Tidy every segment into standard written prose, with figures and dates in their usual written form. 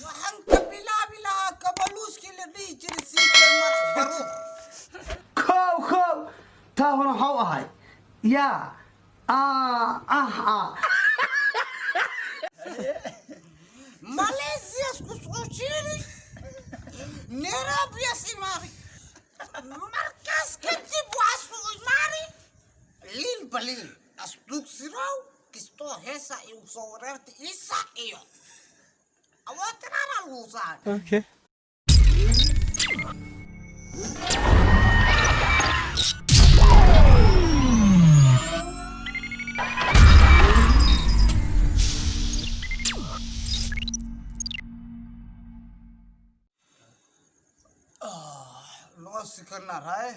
waxaan ka bilaabi lahaa kabaluuskii la dhihi jiray siikay madax baruur kow taahuna waxau ahay yaa Malaysias ku soo jiiri Nairobias imaari markaas kadib waxaa soo imaari liil baliil asduug sirow kistoo heesa iyo soo wareerta isa iyo awoodtanana lagu saaray Okay. نوصي كنا راي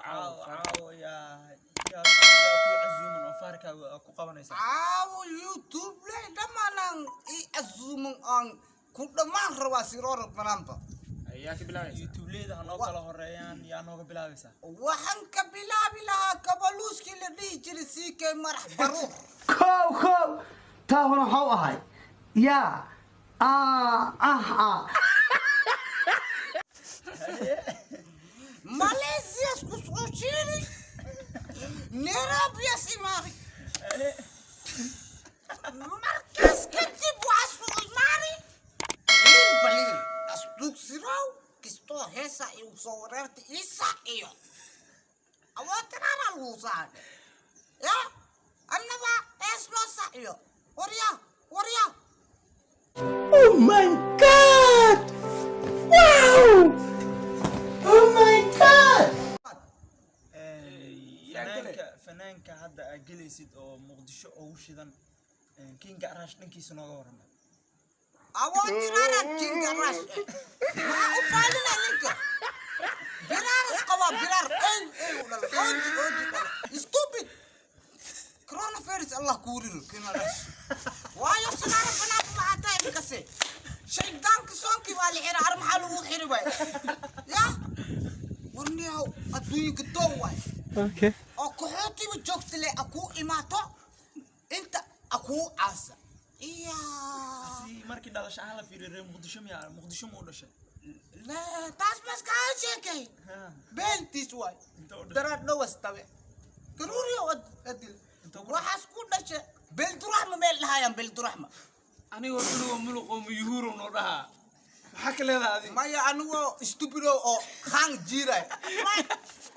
عاو يا ku azuuman oo faarka ku qabanaysa عاو يوتيوب لي دمانان اي ازومن ان كدمان روا سيرور بنانبا ayaa ka bilaabaysa youtube leedahay noo kala horeeyaan yaa nooga bilaabaysa waxaan ka bilaabi lahaa kabaluuskii la dhihi jiray siikay madax baruur kow taahuna waxau ahay yaa Malaysias ku soo jiiri Nairobias imaari markaas kadib waxaa soo imaari liil baliil asduug sirow kistoo heesa iyo soo wareerta isa iyo awoodtanana lagu saaray ya annaba hees loo saaciyo warya Oh my God! Wow! Oh my God! fanaanka hadda aad gelaysid oo muqdisho ugu shidan kinga arash dhankiisa nooga warama awoodtanana kinga rash maxaa u faalina ninka biraaras qabaa biraar stupid coronavirus allah kuuriro kinga rash waayo sinaara banaanka maxaa tahay inkase shaydaanka soonkii baa la xiray maxaa lagu xiri waay ya warniyaw adduunka doow waay Okay. oo qaxootiba joogta le akuu imaato inta akuu caasa si markii dhalasho aan la fiiriyo muqdisho mu dhashay la taas maskaa sheekay beentis waay daraad dhawas tabe garuuriyo adil waxaas ku dhashay beelduraxma meel dhahayaan beelduraxma anigoo dhulwa muluq oo yuhuro noo dhaha maxaa ka leedahay adiga maya anigoo stupido oo hang jiray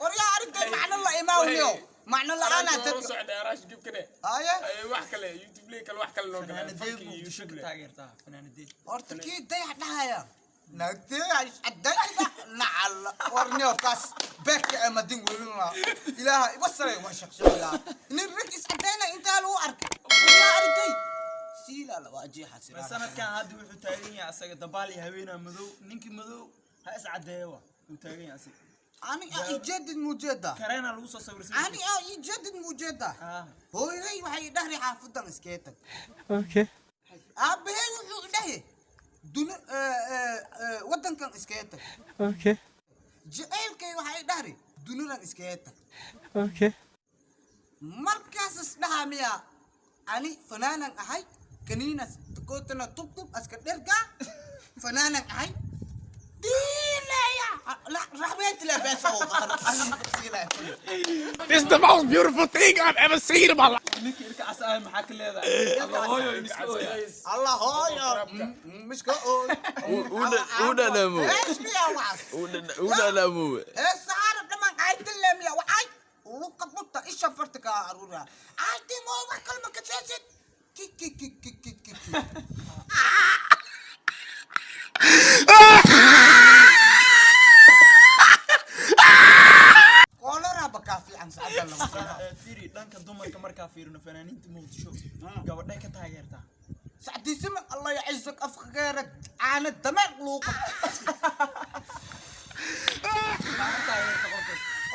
waryaa arintay macno la imaawniyo macno la'aana dadka socda arash dib kale aya wax kale youtube lay kale wax kale loo galay muqdisho ka taageertaa fanaanadii horta kii dayax dhahaya nagtee adayda nacal warniyo kaas beek amadin weelina ilaaha ibasray wa shaqshada nin rikis adayna inta lagu arkay waryaa arintay siila la waaji xasira sanadkan hadda wuxuu taagan yahay asaga dabaal iyo haweenaa madow ninkii madow ha is cadeeyo uu taagan yahay asaga ani ijaadid mujada kareena lagu soo sawirsan ani ijaadid mujada hooyay waxay dhahri xaafadan iskeetag Okay. aabbahay wuxuu dhahay dun wadankan iskeetag Okay. jaceelkay waxay dhahri dunuran iskeetag Okay. markaas isdhahaa miya ani fanaanan ahay kaniinas kootana tubtub aska dherga fanaanan ahay diilaya raxbeent la beesa oo qaran This is the most beautiful thing I've ever seen in my life. ninkii ilka casaay maxaa ka leedahay Allah hooyo Allah hooyo miska oo Una namo. esmiya wax Una namo. sahara dhamaan aytile miya waxay luqa mutta isha fartika arura ayti mo wax kalma ka seesid ki kolera bakafi an saada la fiiri dhanka dumarka markaa fiirino fanaaniinta muqdisho gabadhay ka taageertaa سعدي سمع الله يعزك أفكارك أنا دماغ لوقا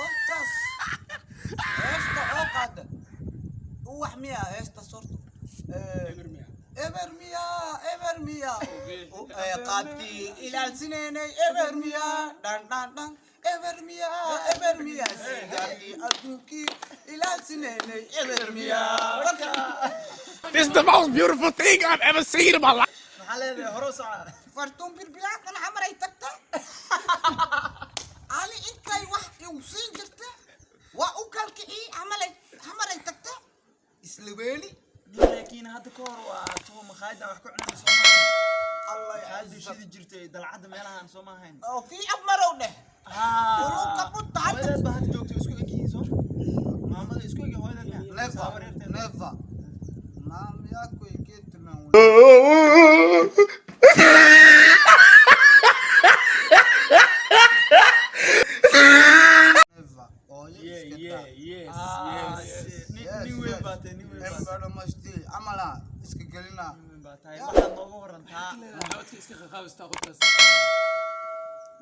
أنتس إيشتا أوقات هو حمية إيشتا صورته إبرميا قاتي إلى السنين إبرميا دان إبرميا سيدي أدوكي إلى السنين إبرميا This is the most beautiful thing I've ever seen in my life. عليه هروسة fartuun bilbilaadkan xamaray tagta ali intay wax igu siin jirta waa u kalkicii xamaray tagta isla weeli لكن هذا كور وتو مخايدة وحكوا عنا سوماهين الله يعز شيء جرتي دلعة مالها سوماهين oo fii afmarow dheh ولو كبوت هذا hadda بهت جوتي اسكو اكي صح محمد اسكو اكي هو never maam yaa ku ekeetman never oo نيوين باتي نيوين باتي embaro masti amala iska gelina نيوين باتي واحد نوغو ورنتا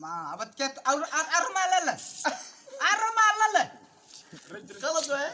ma abadkeed arma lala غلط وين